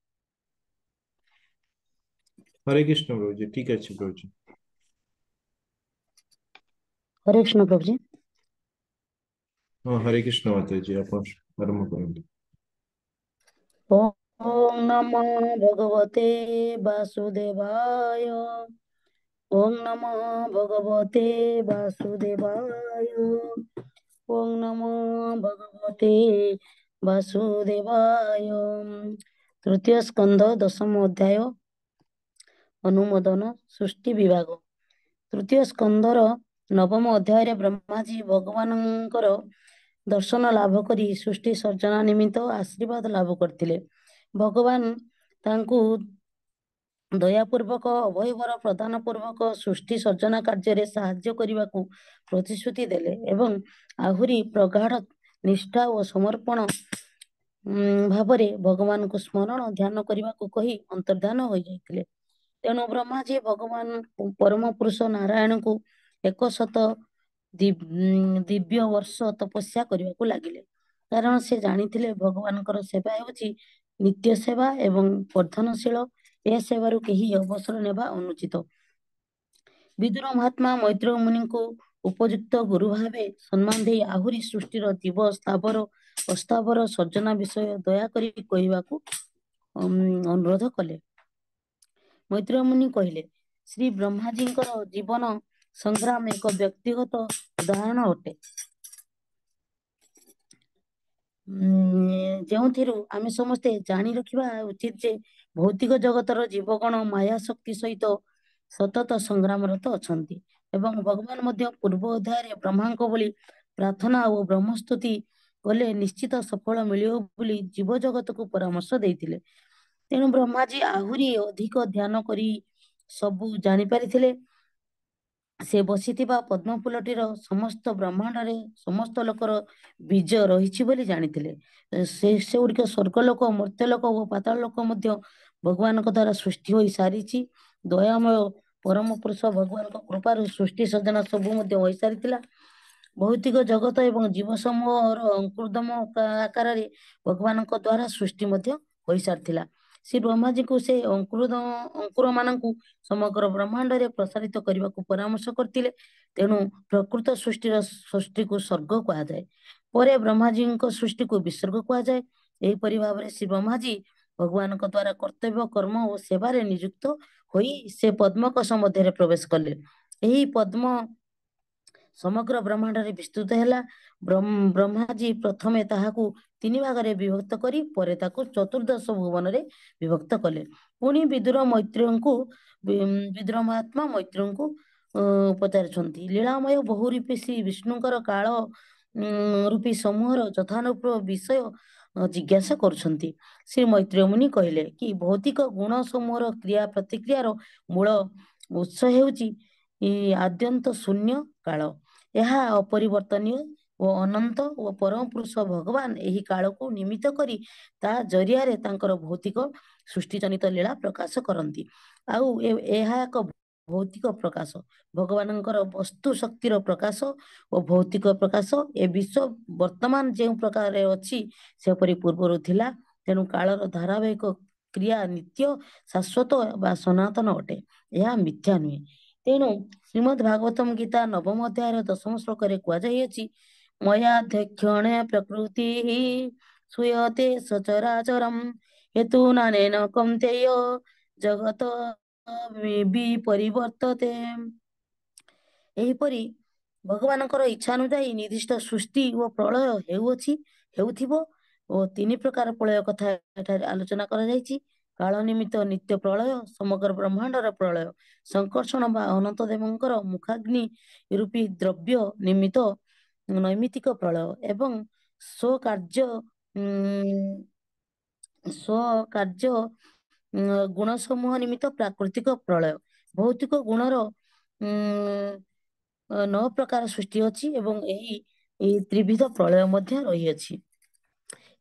F: हरे कृष्ण प्रभु जी। ठीक है प्रभु जी।
G: हरे कृष्ण प्रभु जी।
F: हाँ हरे कृष्ण माता जी, आप आरंभ करेंगे।
G: ओम नमो भगवते वासुदेवाय। ओम नमो भगवते वासुदेवाय। ओम नमो भगवते वासुदेवाय। तृतीय स्कंध 10ମ ଅଧ୍ୟାୟ ଅନୁମୋଦନ ସୃଷ୍ଟି ବିଭାଗ। ତୃତୀୟ ସ୍କନ୍ଧର 9ମ ଅଧ୍ୟାୟରେ ବ୍ରହ୍ମାଜୀ ଭଗବାନଙ୍କର ଦର୍ଶନ ଲାଭ କରି ସୃଷ୍ଟି ସର୍ଜନା ନିମିତ୍ତ ଆଶୀର୍ବାଦ ଲାଭ କରିଥିଲେ। ଭଗବାନ ତାଙ୍କୁ ଦୟାପୂର୍ବକ ଅଭୟବର ପ୍ରଦାନ ପୂର୍ବକ ସୃଷ୍ଟି ସର୍ଜନା କାର୍ଯ୍ୟରେ ସାହାଯ୍ୟ କରିବାକୁ ପ୍ରତିଶ୍ରୁତି ଦେଲେ ଏବଂ ଆହୁରି ପ୍ରଗାଢ଼ ନିଷ୍ଠା ଓ ସମର୍ପଣ ଭାବରେ ଭଗବାନଙ୍କୁ ସ୍ମରଣ ଧ୍ୟାନ କରିବାକୁ କହି ଅନ୍ତର୍ଧାନ ହୋଇଯାଇଥିଲେ। ତେଣୁ ବ୍ରହ୍ମାଜୀ ଭଗବାନ ପରମ ପୁରୁଷ ନାରାୟଣଙ୍କୁ 100 ଦିବ୍ୟ ବର୍ଷ ତପସ୍ୟା କରିବାକୁ ଲାଗିଲେ, କାରଣ ସେ ଜାଣିଥିଲେ ଭଗବାନଙ୍କର ସେବା ହେଉଛି ନିତ୍ୟ ସେବା ଏବଂ ବର୍ଦ୍ଧନଶୀଳ। ଏ ସେବାରୁ କେହି ଅବସର ନେବା ଅନୁଚିତ। ବିଦୁର ମହାତ୍ମା ମୈତ୍ର ମୁନିଙ୍କୁ ଉପଯୁକ୍ତ ଗୁରୁ ଭାବେ ସମ୍ମାନ ଦେଇ ଆହୁରି ସୃଷ୍ଟିର ଜୀବ, ସ୍ଥାବର, ଅସ୍ଥାବର ସର୍ଜନା ବିଷୟ ଦୟାକରି କହିବାକୁ ଅନୁରୋଧ କଲେ। ମୈତ୍ର ମୁନି କହିଲେ, ଶ୍ରୀ ବ୍ରହ୍ମାଜୀଙ୍କର ଜୀବନ ସଂଗ୍ରାମ ଏକ ବ୍ୟକ୍ତିଗତ ଉଦାହରଣ ଅଟେ, ଯେଉଁଥିରୁ ଆମେ ସମସ୍ତେ ଜାଣି ରଖିବା ଉଚିତ ଯେ ଭୌତିକ ଜଗତର ଜୀବଗଣ ମାୟା ଶକ୍ତି ସହିତ ସତତ ସଂଗ୍ରାମରତ ଅଛନ୍ତି ଏବଂ ଭଗବାନ ମଧ୍ୟ ପୂର୍ବ ଅଧ୍ୟାୟରେ ବ୍ରହ୍ମାଙ୍କ ଭଳି ପ୍ରାର୍ଥନା ଓ ବ୍ରହ୍ମସ୍ତୁତି କଲେ ନିଶ୍ଚିତ ସଫଳ ମିଳିବ ବୋଲି ଜୀବ ଜଗତକୁ ପରାମର୍ଶ ଦେଇଥିଲେ। ତେଣୁ ବ୍ରହ୍ମାଜୀ ଆହୁରି ଅଧିକ ଧ୍ୟାନ କରି ସବୁ ଜାଣିପାରିଥିଲେ। ସେ ବସିଥିବା ପଦ୍ମଫୁଲଟିର ସମସ୍ତ ବ୍ରହ୍ମାଣ୍ଡରେ ସମସ୍ତ ଲୋକର ବୀଜ ରହିଛି ବୋଲି ଜାଣିଥିଲେ। ସେଗୁଡ଼ିକ ସ୍ୱର୍ଗଲୋକ, ମର୍ତ୍ତ୍ୟଲୋକ ଓ ପାତାଳ ଲୋକ ମଧ୍ୟ ଭଗବାନଙ୍କ ଦ୍ୱାରା ସୃଷ୍ଟି ହୋଇ ସାରିଛି। ଦୟାମୟ ପରମ ପୁରୁଷ ଭଗବାନଙ୍କ କୃପାରୁ ସୃଷ୍ଟି ସଜନା ସବୁ ମଧ୍ୟ ହୋଇସାରିଥିଲା। ଭୌତିକ ଜଗତ ଏବଂ ଜୀବ ସମୂହର ଅଙ୍କୁରଦମ ଆକାରରେ ଭଗବାନଙ୍କ ଦ୍ୱାରା ସୃଷ୍ଟି ମଧ୍ୟ ହୋଇସାରିଥିଲା। ଶ୍ରୀ ବ୍ରହ୍ମାଜୀଙ୍କୁ ସେ ଅଙ୍କୁରମାନଙ୍କୁ ସମଗ୍ର ବ୍ରହ୍ମାଣ୍ଡରେ ପ୍ରସାରିତ କରିବାକୁ ପରାମର୍ଶ କରିଥିଲେ। ତେଣୁ ପ୍ରକୃତ ସୃଷ୍ଟିକୁ ସ୍ୱର୍ଗ କୁହାଯାଏ। ପରେ ବ୍ରହ୍ମାଜୀଙ୍କ ସୃଷ୍ଟିକୁ ବିସର୍ଗ କୁହାଯାଏ। ଏହିପରି ଭାବରେ ଶ୍ରୀ ବ୍ରହ୍ମାଜୀ ଭଗବାନଙ୍କ ଦ୍ୱାରା କର୍ତ୍ତବ୍ୟ, କର୍ମ ଓ ସେବାରେ ନିଯୁକ୍ତ ହୋଇ ସେ ପଦ୍ମକୋଷ ମଧ୍ୟରେ ପ୍ରବେଶ କଲେ। ଏହି ପଦ୍ମ ସମଗ୍ର ବ୍ରହ୍ମାଣ୍ଡରେ ବିସ୍ତୃତ ହେଲା। ବ୍ରହ୍ମାଜୀ ପ୍ରଥମେ ତାହାକୁ 3 ଭାଗରେ ବିଭକ୍ତ କରି ପରେ ତାକୁ ଚତୁର୍ଦଶ ଭୁବନରେ ବିଭକ୍ତ କଲେ। ପୁଣି ବିଦୁର ମହାତ୍ମା ମୈତ୍ରେୟଙ୍କୁ ପଚାରୁଛନ୍ତି, ଲୀଳାମୟ ବହୁରୂପୀ ଶ୍ରୀ ବିଷ୍ଣୁଙ୍କର କାଳ ରୂପୀ ସମୂହର ଯଥାନୁରୂପ ବିଷୟ ଜିଜ୍ଞାସା କରୁଛନ୍ତି। ଶ୍ରୀ ମୈତ୍ରେୟ ମୁନି କହିଲେ କି ଭୌତିକ ଗୁଣ ସମୂହର କ୍ରିୟା ପ୍ରତିକ୍ରିୟାର ମୂଳ ଉତ୍ସ ହେଉଛି ଆଦ୍ୟନ୍ତ ଶୂନ୍ୟ କାଳ। ଏହା ଅପରିବର୍ତ୍ତନୀୟ ଓ ଅନନ୍ତ ଓ ପରମ ପୁରୁଷ ଭଗବାନ ଏହି କାଳକୁ ନିମିତ୍ତ କରି ତା ଜରିଆରେ ତାଙ୍କର ଭୌତିକ ସୃଷ୍ଟିଜନିତ ଲୀଳା ପ୍ରକାଶ କରନ୍ତି। ଆଉ ଏହା ଏକ ଭୌତିକ ପ୍ରକାଶ। ଭଗବାନଙ୍କର ବସ୍ତୁ ଶକ୍ତିର ପ୍ରକାଶ ଓ ଭୌତିକ ପ୍ରକାଶ। ଏ ବିଶ୍ୱ ବର୍ତ୍ତମାନ ଯେଉଁ ପ୍ରକାରରେ ଅଛି ସେପରି ପୂର୍ବରୁ ଥିଲା। ତେଣୁ କାଳର ଧାରାବାହିକ କ୍ରିୟା ନିତ୍ୟ, ଶାଶ୍ୱତ ବା ସନାତନ ଅଟେ। ଏହା ମିଥ୍ୟା ନୁହେଁ। ତେଣୁ ଶ୍ରୀମଦ୍ ଭାଗବତମ୍ ଗୀତା 9ମ ଅଧ୍ୟାୟର 10ମ ଶ୍ଲୋକରେ କୁହାଯାଇଅଛି, ମୟାଧ୍ୟକ୍ଷଣେ ପ୍ରକୃତି ଶ୍ରୂୟତେ ସଚରାଚରମ୍ ହେତୁନାନେନ କୌନ୍ତେୟ ଜଗତ ବିପରିବର୍ତ୍ତତେ। ଏହିପରି ଭଗବାନଙ୍କର ଇଚ୍ଛାନୁଯାୟୀ ନିର୍ଦ୍ଦିଷ୍ଟ ସୃଷ୍ଟି ଓ ପ୍ରଳୟ ହେଉଥିବ ଓ 3 ପ୍ରକାର ପ୍ରଳୟ କଥା ଏଠାରେ ଆଲୋଚନା କରାଯାଇଛି। କାଳ ନିମିତ୍ତ ନିତ୍ୟ ପ୍ରଳୟ, ସମଗ୍ର ବ୍ରହ୍ମାଣ୍ଡର ପ୍ରଳୟ, ସଂକର୍ଷଣ ବା ଅନନ୍ତ ଦେବଙ୍କର ମୁଖାଗ୍ନି ରୂପୀ ଦ୍ରବ୍ୟ ନିମିତ୍ତ ନୈମିତିକ ପ୍ରଳୟ ଏବଂ ସ୍ୱକାର୍ଯ୍ୟ ଗୁଣ ସମୂହ ନିମିତ୍ତ ପ୍ରାକୃତିକ ପ୍ରଳୟ। ଭୌତିକ ଗୁଣର 9 ପ୍ରକାର ସୃଷ୍ଟି ଅଛି ଏବଂ ଏହି ତ୍ରିବିଧ ପ୍ରଳୟ ମଧ୍ୟ ରହିଅଛି।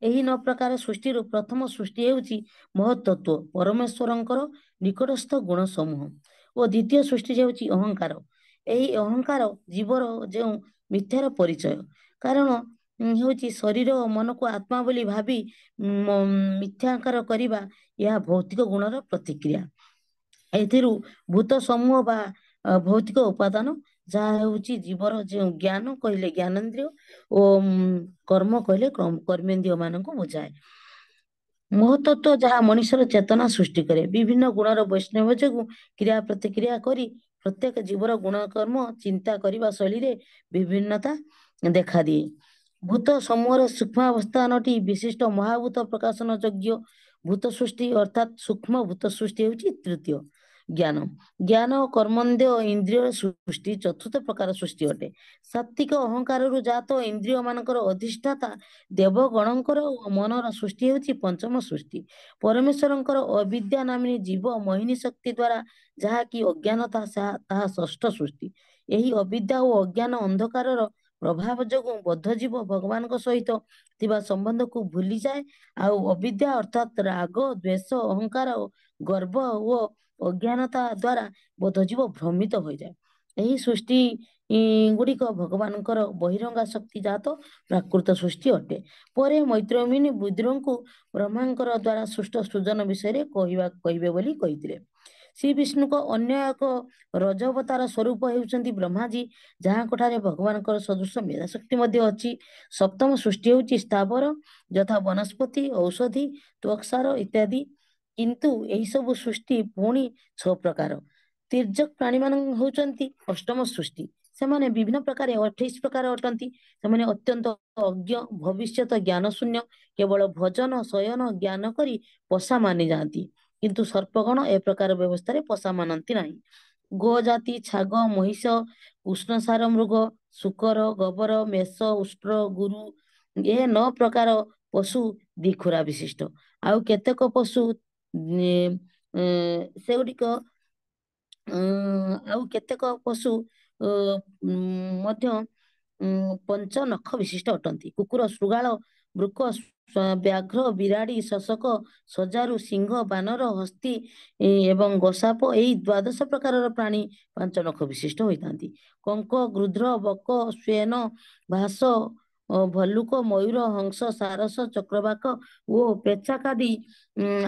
G: ଏହି 9 ପ୍ରକାର ସୃଷ୍ଟିରୁ ପ୍ରଥମ ସୃଷ୍ଟି ହେଉଛି ମହତ୍ତତ୍ତ୍ୱ, ପରମେଶ୍ୱରଙ୍କର ନିକଟସ୍ଥ ଗୁଣ ସମୂହ ଓ ଦ୍ୱିତୀୟ ସୃଷ୍ଟି ହେଉଛି ଅହଙ୍କାର। ଏହି ଅହଙ୍କାର ଜୀବର ଯେଉଁ ମିଥ୍ୟାର ପରିଚୟ। କାରଣ ହେଉଛି ଶରୀର ଓ ମନକୁ ଆତ୍ମା ବୋଲି ଭାବି ମିଥ୍ୟାକାର କରିବା ଏହା ଭୌତିକ ଗୁଣର ପ୍ରତିକ୍ରିୟା। ଏଥିରୁ ଭୂତ ସମୂହ ବା ଭୌତିକ ଉପାଦାନ, ଯାହା ହେଉଛି ଜୀବର ଯେଉଁ ଜ୍ଞାନ କହିଲେ ଜ୍ଞାନେନ୍ଦ୍ରିୟ ଓ କର୍ମ କହିଲେ କର୍ମେନ୍ଦ୍ରିୟ ମାନଙ୍କୁ ବୁଝାଏ। ମହତ୍ତତ୍ତ୍ୱ ଯାହା ମଣିଷର ଚେତନା ସୃଷ୍ଟି କରେ। ବିଭିନ୍ନ ଗୁଣର ବୈଷ୍ଣବ ଯୋଗୁଁ କ୍ରିୟା ପ୍ରତିକ୍ରିୟା କରି ପ୍ରତ୍ୟେକ ଜୀବର ଗୁଣକର୍ମ ଚିନ୍ତା କରିବା ଶୈଳୀରେ ବିଭିନ୍ନତା ଦେଖାଦିଏ। ଭୂତ ସମୂହର ସୂକ୍ଷ୍ମାବସ୍ଥାନଟି ବିଶିଷ୍ଟ ମହାଭୂତ ପ୍ରକାଶନ ଯୋଗ୍ୟ ଭୂତ ସୃଷ୍ଟି ଅର୍ଥାତ୍ ସୂକ୍ଷ୍ମ ଭୂତ ସୃଷ୍ଟି ହେଉଛି ତୃତୀୟ। ଜ୍ଞାନ ଓ କର୍ମେନ୍ଦ୍ରିୟ ଇନ୍ଦ୍ରିୟର ସୃଷ୍ଟି ଚତୁର୍ଥ ପ୍ରକାର ସୃଷ୍ଟି ଅଟେ। ସାତ୍ତ୍ୱିକ ଅହଙ୍କାରରୁ ଜାତ ଇନ୍ଦ୍ରିୟ ମାନଙ୍କର ଅଧିଷ୍ଠାତା ଦେବଗଣଙ୍କର ମନର ସୃଷ୍ଟି ହେଉଛି ପଞ୍ଚମ ସୃଷ୍ଟି। ପରମେଶ୍ୱରଙ୍କର ଅବିଦ୍ୟା ନାମିନୀ ଜୀବ ମୋହିନୀ ଶକ୍ତି ଦ୍ୱାରା ଯାହାକି ଅଜ୍ଞାନତା, ତାହା ଷଷ୍ଠ ସୃଷ୍ଟି। ଏହି ଅବିଦ୍ୟା ଓ ଅଜ୍ଞାନ ଅନ୍ଧକାରର ପ୍ରଭାବ ଯୋଗୁଁ ବଦ୍ଧ ଜୀବ ଭଗବାନଙ୍କ ସହିତ ଥିବା ସମ୍ବନ୍ଧକୁ ଭୁଲିଯାଏ। ଆଉ ଅବିଦ୍ୟା ଅର୍ଥାତ୍ ରାଗ, ଦ୍ୱେଷ, ଅହଙ୍କାର, ଗର୍ବ ଓ ଅଜ୍ଞାନତା ଦ୍ୱାରା ବଦ୍ଧଜୀବ ଭ୍ରମିତ ହୋଇଯାଏ। ଏହି ସୃଷ୍ଟି ଗୁଡ଼ିକ ଭଗବାନଙ୍କର ବହିରଙ୍ଗା ଶକ୍ତି ଜାତ ପ୍ରାକୃତ ସୃଷ୍ଟି ଅଟେ। ପରେ ମୈତ୍ରେୟ ମୁନି ବିଦୁରଙ୍କୁ ବ୍ରହ୍ମାଙ୍କର ଦ୍ୱାରା ସୃଷ୍ଟ ସୃଜନ ବିଷୟରେ କହିବେ ବୋଲି କହିଥିଲେ। ଶ୍ରୀ ବିଷ୍ଣୁଙ୍କ ଅନ୍ୟ ଏକ ରଜବତାର ସ୍ୱରୂପ ହେଉଛନ୍ତି ବ୍ରହ୍ମାଜୀ, ଯାହାଙ୍କଠାରେ ଭଗବାନଙ୍କର ସଦୃଶ ମେଧାଶକ୍ତି ମଧ୍ୟ ଅଛି। ସପ୍ତମ ସୃଷ୍ଟି ହେଉଛି ସ୍ଥାବର, ଯଥା ବନସ୍ପତି, ଔଷଧି, ତ୍ୱକ୍ସାର ଇତ୍ୟାଦି। କିନ୍ତୁ ଏହିସବୁ ସୃଷ୍ଟି ପୁଣି 6 ପ୍ରକାର। ତୀର୍ଯ୍ୟକ୍ ପ୍ରାଣୀମାନେ ହେଉଛନ୍ତି ଅଷ୍ଟମ ସୃଷ୍ଟି। ସେମାନେ ବିଭିନ୍ନ ପ୍ରକାର 28 ପ୍ରକାର ଅଟନ୍ତି। ସେମାନେ ଅତ୍ୟନ୍ତ ଅଜ୍ଞ, ଭବିଷ୍ୟତ ଜ୍ଞାନ ଶୂନ୍ୟ, କେବଳ ଭଜନ ଶୟନ ଜ୍ଞାନ କରି ପଶା ମାନି ଯାଆନ୍ତି। କିନ୍ତୁ ସର୍ପଗଣ ଏ ପ୍ରକାର ବ୍ୟବସ୍ଥାରେ ପଶା ମାନନ୍ତି ନାହିଁ। ଗୋ ଜାତି, ଛାଗ, ମହିଷ, ଉଷ୍ଣସାର ମୃଗ, ଶୂକର, ଗବର, ମେଷ, ଉଷ୍ଟ୍ର, ଗୁରୁ ଏ 9 ପ୍ରକାର ପଶୁ ଦ୍ୱିଖୁରା ବିଶିଷ୍ଟ। ଆଉ କେତେକ ପଶୁ ମଧ୍ୟ ପଞ୍ଚ ନଖ ବିଶିଷ୍ଟ ଅଟନ୍ତି। କୁକୁର, ଶୃଗାଳ, ବୃକ, ବ୍ୟାଘ୍ର, ବିରାଡ଼ି, ଶଶକ, ସଜାରୁ, ସିଂହ, ବାନର, ହସ୍ତୀ ଏବଂ ଗୋସାପ ଏହି 12 ପ୍ରକାରର ପ୍ରାଣୀ 5 ନଖ ବିଶିଷ୍ଟ ହୋଇଥାନ୍ତି। କଙ୍କ, ଗୃଧ୍ର, ବକ, ଶ୍ୱେନ, ଭାସ, ଭଲ୍ଲୁକ, ମୟୂର, ହଂସ, ସାରସ, ଚକ୍ରବାକ ଓ ପେଚାକାଦି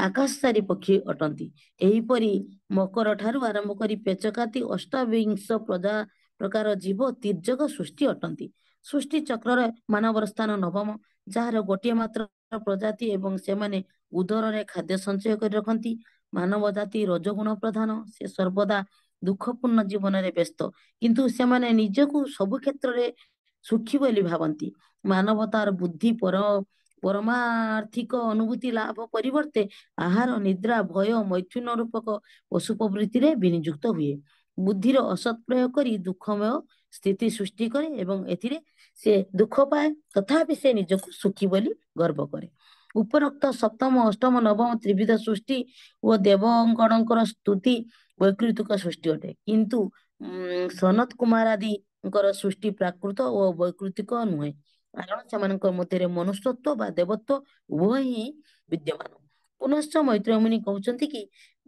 G: ଆକାଶଚାରୀ ପକ୍ଷୀ ଅଟନ୍ତି। ଏହିପରି ମକର ଠାରୁ ଆରମ୍ଭ କରି ପେଚକାତି 28 ପ୍ରକାର ଜୀବ ତିର୍ଯକ ସୃଷ୍ଟି ଅଟନ୍ତି। ସୃଷ୍ଟି ଚକ୍ରରେ ମାନବର ସ୍ଥାନ ନବମ, ଯାହାର ଗୋଟିଏ ମାତ୍ର ପ୍ରଜାତି ଏବଂ ସେମାନେ ଉଦରରେ ଖାଦ୍ୟ ସଞ୍ଚୟ କରି ରଖନ୍ତି। ମାନବ ଜାତି ରଜଗୁଣ ପ୍ରଧାନ, ସେ ସର୍ବଦା ଦୁଃଖପୂର୍ଣ୍ଣ ଜୀବନରେ ବ୍ୟସ୍ତ, କିନ୍ତୁ ସେମାନେ ନିଜକୁ ସବୁ କ୍ଷେତ୍ରରେ ସୁଖୀ ବୋଲି ଭାବନ୍ତି। ମାନବତାର ବୁଦ୍ଧି ପରମାର୍ଥିକ ଅନୁଭୂତି ଲାଭ ପରିବର୍ତ୍ତେ ଆହାର, ନିଦ୍ରା, ଭୟ, ମୈଥୁନ ରୂପକ ପଶୁ ପ୍ରବୃତ୍ତିରେ ବିନିଯୁକ୍ତ ହୁଏ। ବୁଦ୍ଧିର ଅସତ୍ ପ୍ରୟୋଗ କରି ଦୁଃଖମୟ ସ୍ଥିତି ସୃଷ୍ଟି କରେ ଏବଂ ଏଥିରେ ସେ ଦୁଃଖ ପାଏ, ତଥାପି ସେ ନିଜକୁ ସୁଖୀ ବୋଲି ଗର୍ବ କରେ। ଉପରୋକ୍ତ ସପ୍ତମ, ଅଷ୍ଟମ, ନବମ ତ୍ରିବିଧ ସୃଷ୍ଟି ଓ ଦେବଗଣଙ୍କର ସ୍ତୁତି ବୈକୃତିକ ସୃଷ୍ଟି ଅଟେ, କିନ୍ତୁ ସନତ କୁମାର ଆଦିଙ୍କର ସୃଷ୍ଟି ପ୍ରାକୃତ ଓ ବୈକୃତିକ ନୁହେଁ, କାରଣ ସେମାନଙ୍କ ମଧ୍ୟରେ ମନୁଷ୍ୟତ୍ୱ ବା ଦେବତ୍ୱ ଉଭୟ ହିଁ ବିଦ୍ୟମାନ। ପୁନଶ୍ଚ ମୈତ୍ରେୟ ମୁନି କହୁଛନ୍ତି କି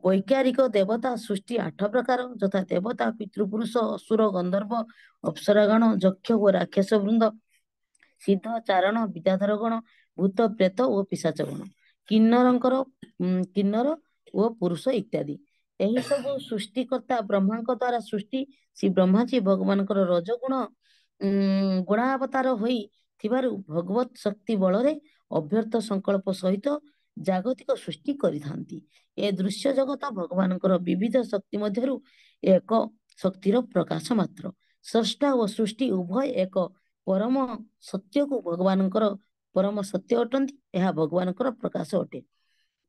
G: ବୈକାରିକ ଦେବତା ସୃଷ୍ଟି 8 ପ୍ରକାର, ଯଥା ଦେବତା, ପିତୃପୁରୁଷ, ଅସୁର, ଗନ୍ଧର୍ବ, ଅପ୍ସରାଗଣ, ଯକ୍ଷ ଓ ରାକ୍ଷସ ବୃନ୍ଦ, ସିଦ୍ଧ, ଚାରଣ, ବିଦ୍ୟାଧର ଗଣ, ଭୂତ, ପ୍ରେତ ଓ ପିଶାଚ ଗଣ, କିନ୍ନର ଓ ପୁରୁଷ ଇତ୍ୟାଦି। ଏହି ସବୁ ସୃଷ୍ଟିକର୍ତ୍ତା ବ୍ରହ୍ମାଙ୍କ ଦ୍ୱାରା ସୃଷ୍ଟି। ଶ୍ରୀ ବ୍ରହ୍ମାଜୀ ଭଗବାନଙ୍କର ରଜଗୁଣ ଗୁଣାବତାର ହୋଇ ଥିବାରୁ ଭଗବତ ଶକ୍ତି ବଳରେ ଅଭ୍ୟର୍ଥ ସଂକଳ୍ପ ସହିତ ଜାଗତିକ ସୃଷ୍ଟି କରିଥାନ୍ତି। ଏ ଦୃଶ୍ୟ ଜଗତ ଭଗବାନଙ୍କର ବିବିଧ ଶକ୍ତି ମଧ୍ୟରୁ ଏକ ଶକ୍ତିର ପ୍ରକାଶ ମାତ୍ର। ସ୍ରଷ୍ଟା ଓ ସୃଷ୍ଟି ଉଭୟ ଏକ ପରମ ସତ୍ୟକୁ ଭଗବାନଙ୍କର ପରମ ସତ୍ୟ ଅଟନ୍ତି, ଏହା ଭଗବାନଙ୍କର ପ୍ରକାଶ ଅଟେ।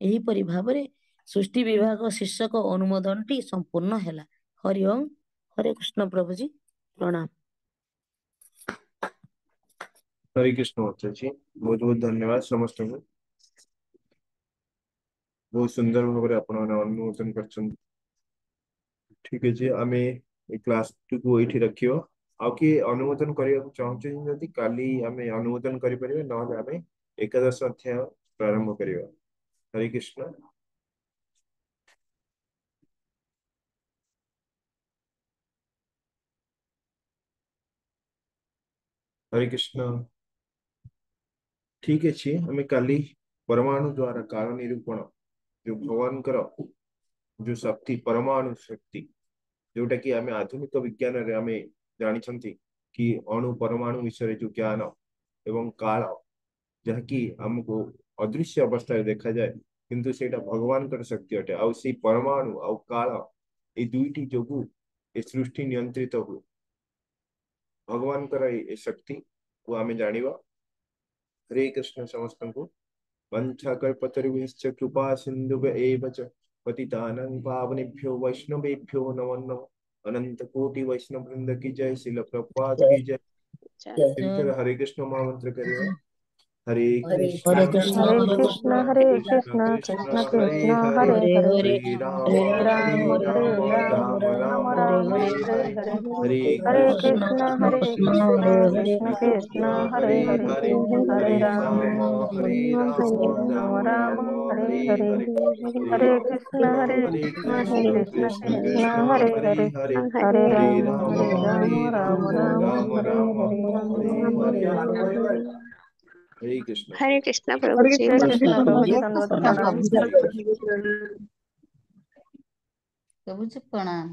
G: ଏହିପରି ଭାବରେ ସୃଷ୍ଟି ବିଭାଗ ଶୀର୍ଷକ ଅନୁମୋଦନଟି ସମ୍ପୂର୍ଣ୍ଣ ହେଲା। ହରି ଓಂ। ହରେ କୃଷ୍ଣ ପ୍ରଭୁଜୀ, ପ୍ରଣାମ।
F: हरे कृष्ण माता जी, बहुत बहुत धन्यवाद समस्त को। बहुत सुंदर भाव अनुमोदन कर। ठीक है जी, आम क्लास को ये रखियो। आउ कि अनुमोदन करने चाहते जदि काली आम अनुमोदन करें ना आम एकादश अध्याय प्रारंभ करिया। हरे कृष्ण। हरे कृष्ण। ठीक अच्छे, आम काली परमाणु द्वारा काल निरूपण जो भगवान जो शक्ति परमाणु शक्ति जोटा कि आम आधुनिक विज्ञान रे आम जानी कि अणु परमाणु विषय जो ज्ञान एवं काल जहाँकि आमको अदृश्य अवस्था देखा जाए, किंतु सेटा भगवान कर शक्ति अटे। आउ से परमाणु आउ काल ये दुईटी जोगु ए सृष्टि नियंत्रित हुए। भगवान कर ए शक्ति को आम जानिबा। हरे कृष्ण समस्त को। वंशाकल्पतरुभ्यश्च कृपा सिन्धुभ्य च पतितानां पावनेभ्यो वैष्णवेभ्यो नमो नमः। अनंत कोटि वैष्णव वृंद की जय। श्रील प्रभुपाद की जय। फिर हरे कृष्ण महामंत्र करिए। हरे कृष्ण
G: हरे कृष्ण
C: हरे
G: हरे
C: कृष्ण
G: कृष्ण
C: हरे
F: कृष्ण
C: कृष्ण
F: कृष्ण
C: कृष्ण
F: हरे
C: कृष्ण
F: हरे
C: हरे हरे
G: हरे
F: हरे राम
G: हरे
C: हरे
G: राम
C: राम
F: हरे
C: हरे
F: राम
C: राम
F: राम
C: राम
F: राम
C: राम
F: हरे
C: हरे
F: हरे।
C: हरे
F: हरे
C: हरे
F: कृष्ण
C: कृष्ण हरे
F: कृष्ण
C: कृष्ण
F: कृष्ण
C: कृष्ण कृष्ण
F: कृष्ण
C: हरे
F: हरे
C: हरे
F: हरे।
C: हरे
F: हरे
C: राम
F: राम
C: राम राम
F: राम
C: हरे
F: हरे
C: हरे
F: हरे।
C: हरे
F: हरे
C: कृष्ण
F: हरे
C: कृष्ण
F: कृष्ण
C: कृष्ण
F: कृष्ण
C: हरे
F: हरे
C: हरे
F: हरे।
C: हरे
F: हरे
C: राम राम राम
F: राम
C: हरे
F: राम
C: हरे
F: हरे हरे। हरे कृष्ण।
B: हरे कृष्ण प्रभु
E: हरे
B: जी,
C: हरे
E: कृष्ण
C: कृष्ण प्रभु जी
E: प्रभु
C: दंडवत
G: प्रणाम
C: प्रणाम।
F: हरे कृष्ण।
G: प्रभु जी प्रणाम।